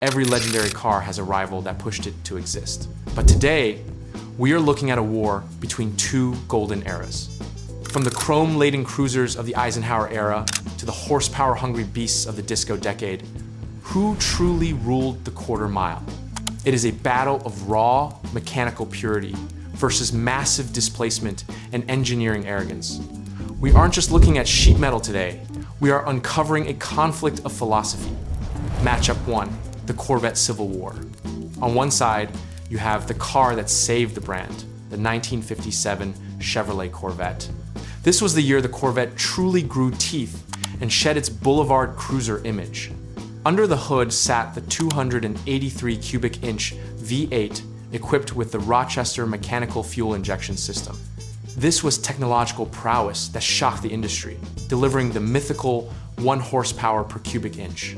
Every legendary car has a rival that pushed it to exist. But today, we are looking at a war between two golden eras. From the chrome-laden cruisers of the Eisenhower era to the horsepower-hungry beasts of the disco decade, who truly ruled the quarter mile? It is a battle of raw mechanical purity versus massive displacement and engineering arrogance. We aren't just looking at sheet metal today, we are uncovering a conflict of philosophy. Matchup 1, the Corvette Civil War. On one side, you have the car that saved the brand, the 1957 Chevrolet Corvette. This was the year the Corvette truly grew teeth and shed its boulevard cruiser image. Under the hood sat the 283 cubic inch V8 equipped with the Rochester mechanical fuel injection system. This was technological prowess that shocked the industry, delivering the mythical 1 horsepower per cubic inch.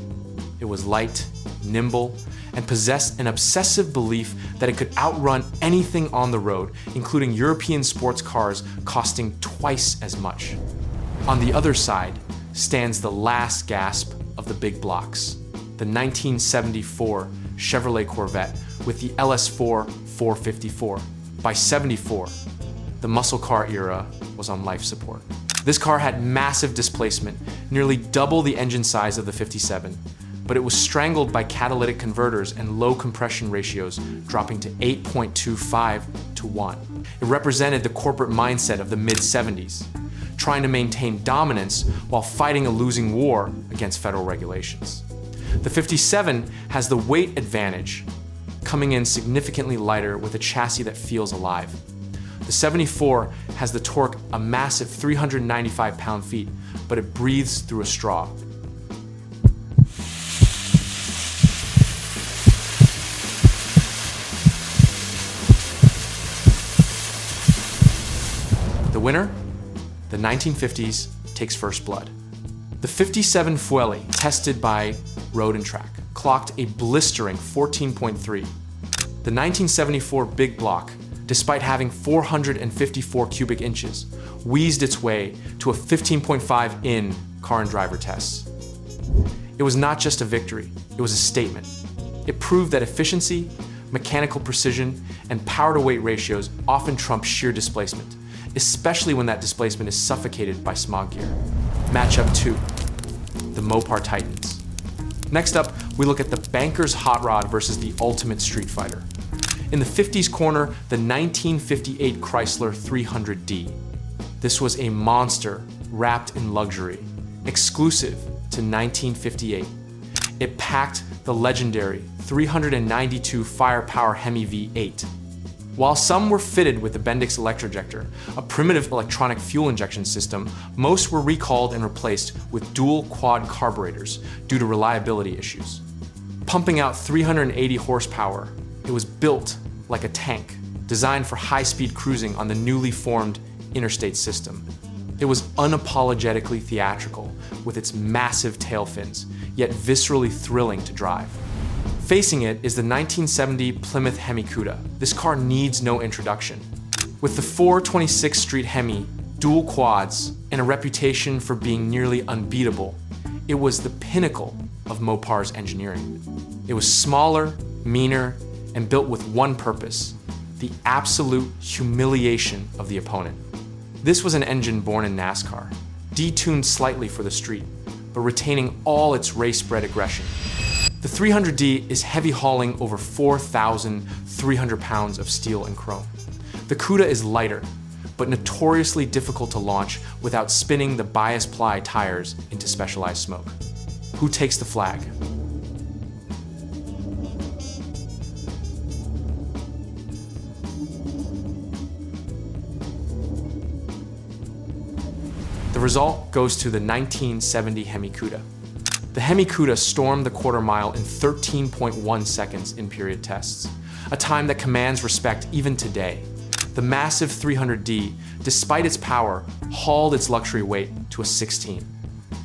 It was light, nimble, and possessed an obsessive belief that it could outrun anything on the road, including European sports cars costing twice as much. On the other side stands the last gasp of the big blocks, the 1974 Chevrolet Corvette with the LS4 454. By 74, the muscle car era was on life support. This car had massive displacement, nearly double the engine size of the 57, but it was strangled by catalytic converters and low compression ratios, dropping to 8.25 to 1. It represented the corporate mindset of the mid-70s, trying to maintain dominance while fighting a losing war against federal regulations. The 57 has the weight advantage, coming in significantly lighter with a chassis that feels alive. The 74 has the torque, a massive 395 pound-feet, but it breathes through a straw. The winner, the 1950s, takes first blood. The 57 Fuelie, tested by Road and Track, clocked a blistering 14.3. The 1974 Big Block, despite having 454 cubic inches, wheezed its way to a 15.5 in car and driver tests. It was not just a victory, it was a statement. It proved that efficiency, mechanical precision, and power-to-weight ratios often trump sheer displacement, especially when that displacement is suffocated by smog gear. Matchup 2, the Mopar Titans. Next up, we look at the banker's hot rod versus the ultimate street fighter. In the 50s corner, the 1958 Chrysler 300D. This was a monster wrapped in luxury, exclusive to 1958. It packed the legendary 392 firepower Hemi V8. While some were fitted with the Bendix electrojector, a primitive electronic fuel injection system, most were recalled and replaced with dual quad carburetors due to reliability issues. Pumping out 380 horsepower, it was built like a tank, designed for high-speed cruising on the newly formed interstate system. It was unapologetically theatrical with its massive tail fins, yet viscerally thrilling to drive. Facing it is the 1970 Plymouth Hemi Cuda. This car needs no introduction. With the 426th Street Hemi, dual quads, and a reputation for being nearly unbeatable, it was the pinnacle of Mopar's engineering. It was smaller, meaner, and built with one purpose: the absolute humiliation of the opponent. This was an engine born in NASCAR, detuned slightly for the street, but retaining all its race-bred aggression. The 300D is heavy hauling over 4,300 pounds of steel and chrome. The Cuda is lighter, but notoriously difficult to launch without spinning the bias ply tires into specialized smoke. Who takes the flag? The result goes to the 1970 Hemi Cuda. The Hemi Cuda stormed the quarter mile in 13.1 seconds in period tests, a time that commands respect even today. The massive 300D, despite its power, hauled its luxury weight to a 16.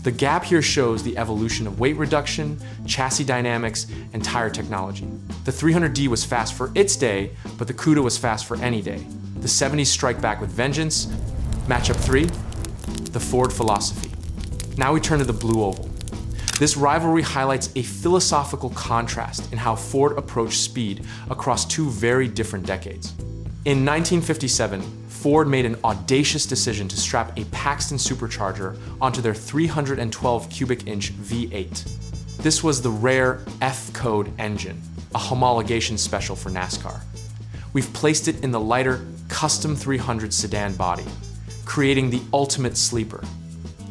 The gap here shows the evolution of weight reduction, chassis dynamics, and tire technology. The 300D was fast for its day, but the Cuda was fast for any day. The 70s strike back with vengeance. Matchup 3, the Ford philosophy. Now we turn to the blue oval. This rivalry highlights a philosophical contrast in how Ford approached speed across two very different decades. In 1957, Ford made an audacious decision to strap a Paxton supercharger onto their 312 cubic inch V8. This was the rare F-code engine, a homologation special for NASCAR. We've placed it in the lighter custom 300 sedan body, creating the ultimate sleeper.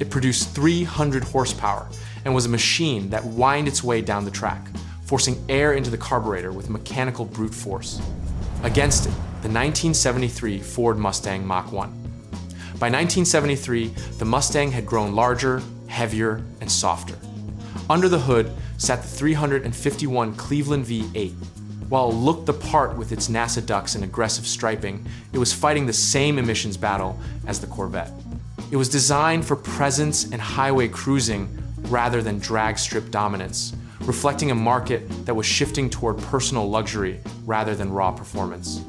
It produced 300 horsepower and was a machine that whined its way down the track, forcing air into the carburetor with mechanical brute force. Against it, the 1973 Ford Mustang Mach 1. By 1973, the Mustang had grown larger, heavier, and softer. Under the hood sat the 351 Cleveland V8. While it looked the part with its NASA ducks and aggressive striping, it was fighting the same emissions battle as the Corvette. It was designed for presence and highway cruising rather than drag strip dominance, reflecting a market that was shifting toward personal luxury rather than raw performance.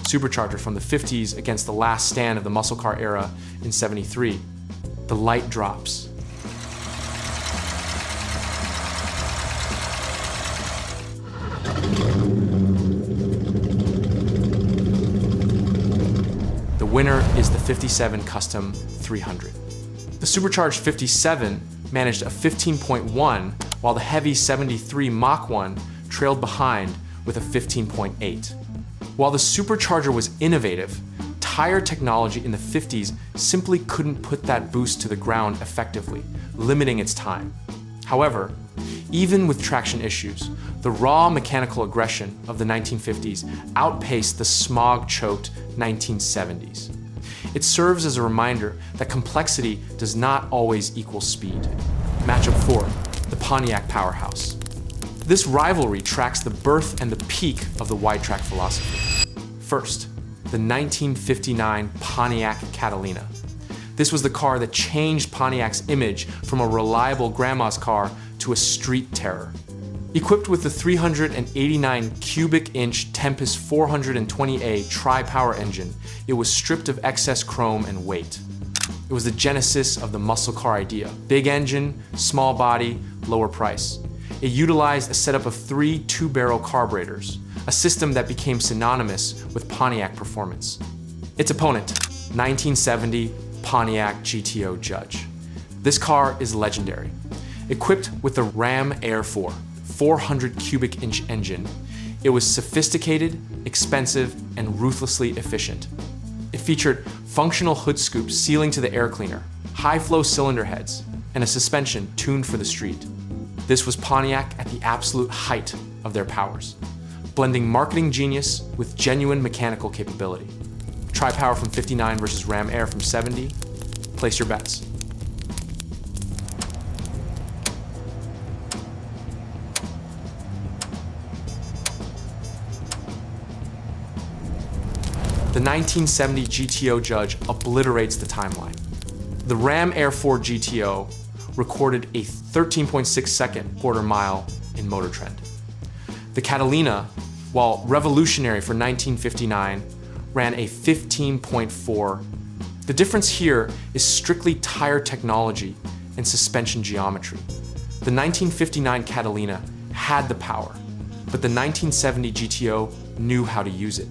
Supercharger from the 50s against the last stand of the muscle car era in '73. The light drops. The winner is the 57 Custom 300. The supercharged 57 managed a 15.1, while the heavy 73 Mach 1 trailed behind with a 15.8. While the supercharger was innovative, tire technology in the 50s simply couldn't put that boost to the ground effectively, limiting its time. However, even with traction issues, the raw mechanical aggression of the 1950s outpaced the smog-choked 1970s. It serves as a reminder that complexity does not always equal speed. Matchup 4, the Pontiac powerhouse. This rivalry tracks the birth and the peak of the wide track philosophy. First, the 1959 Pontiac Catalina. This was the car that changed Pontiac's image from a reliable grandma's car to a street terror. Equipped with the 389 cubic inch Tempest 420A tri-power engine, it was stripped of excess chrome and weight. It was the genesis of the muscle car idea. Big engine, small body, lower price. It utilized a setup of 3 two-barrel carburetors, a system that became synonymous with Pontiac performance. Its opponent, 1970 Pontiac GTO Judge. This car is legendary. Equipped with the Ram Air 4, 400 cubic inch engine, it was sophisticated, expensive, and ruthlessly efficient. It featured functional hood scoops sealing to the air cleaner, high-flow cylinder heads, and a suspension tuned for the street. This was Pontiac at the absolute height of their powers, blending marketing genius with genuine mechanical capability. Tri-power from 59 versus Ram Air from 70. Place your bets. The 1970 GTO Judge obliterates the timeline. The Ram Air 4 GTO recorded a 13.6 second quarter mile in Motor Trend. The Catalina, while revolutionary for 1959, ran a 15.4. The difference here is strictly tire technology and suspension geometry. The 1959 Catalina had the power, but the 1970 GTO knew how to use it.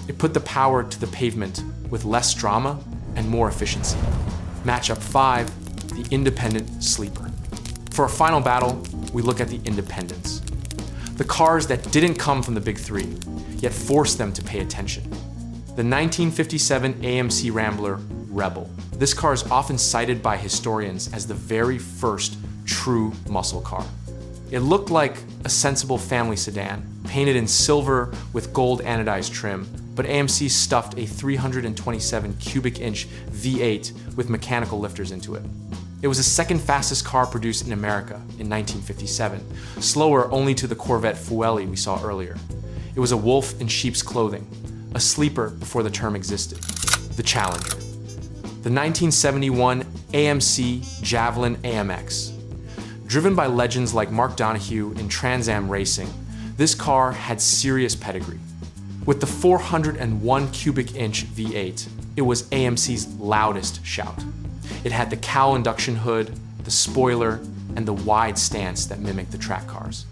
It put the power to the pavement with less drama and more efficiency. Matchup 5, the independent sleeper. For our final battle, we look at the independents. The cars that didn't come from the big three, yet forced them to pay attention. The 1957 AMC Rambler Rebel. This car is often cited by historians as the very first true muscle car. It looked like a sensible family sedan, painted in silver with gold anodized trim, but AMC stuffed a 327 cubic inch V8 with mechanical lifters into it. It was the second fastest car produced in America in 1957, slower only to the Corvette Fuelie we saw earlier. It was a wolf in sheep's clothing, a sleeper before the term existed. The Challenger. The 1971 AMC Javelin AMX. Driven by legends like Mark Donohue in Trans Am Racing, this car had serious pedigree. With the 401 cubic inch V8, it was AMC's loudest shout. It had the cowl induction hood, the spoiler, and the wide stance that mimicked the track cars.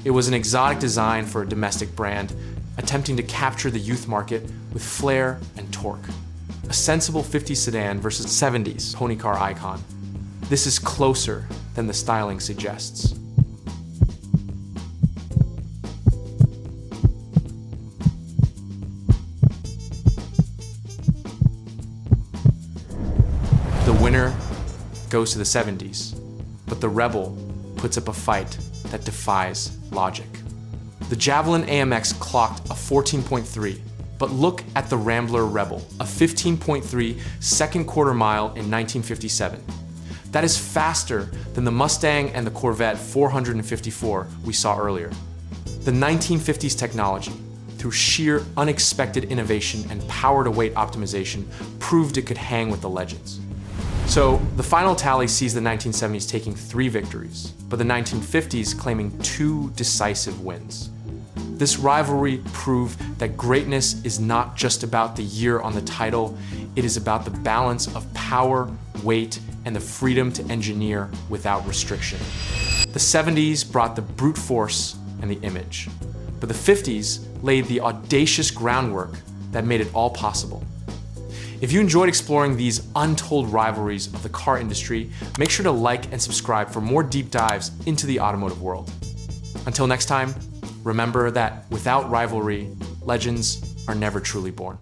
It was an exotic design for a domestic brand, attempting to capture the youth market with flair and torque. A sensible 50s sedan versus 70s pony car icon. This is closer than the styling suggests. The winner goes to the 70s, but the Rebel puts up a fight that defies logic. The Javelin AMX clocked a 14.3, but look at the Rambler Rebel, a 15.3 second quarter mile in 1957. That is faster than the Mustang and the Corvette 454 we saw earlier. The 1950s technology, through sheer unexpected innovation and power-to-weight optimization, proved it could hang with the legends. So the final tally sees the 1970s taking 3 victories, but the 1950s claiming 2 decisive wins. This rivalry proved that greatness is not just about the year on the title, it is about the balance of power, weight, and the freedom to engineer without restriction. The 70s brought the brute force and the image, but the 50s laid the audacious groundwork that made it all possible. If you enjoyed exploring these untold rivalries of the car industry, make sure to like and subscribe for more deep dives into the automotive world. Until next time, remember that without rivalry, legends are never truly born.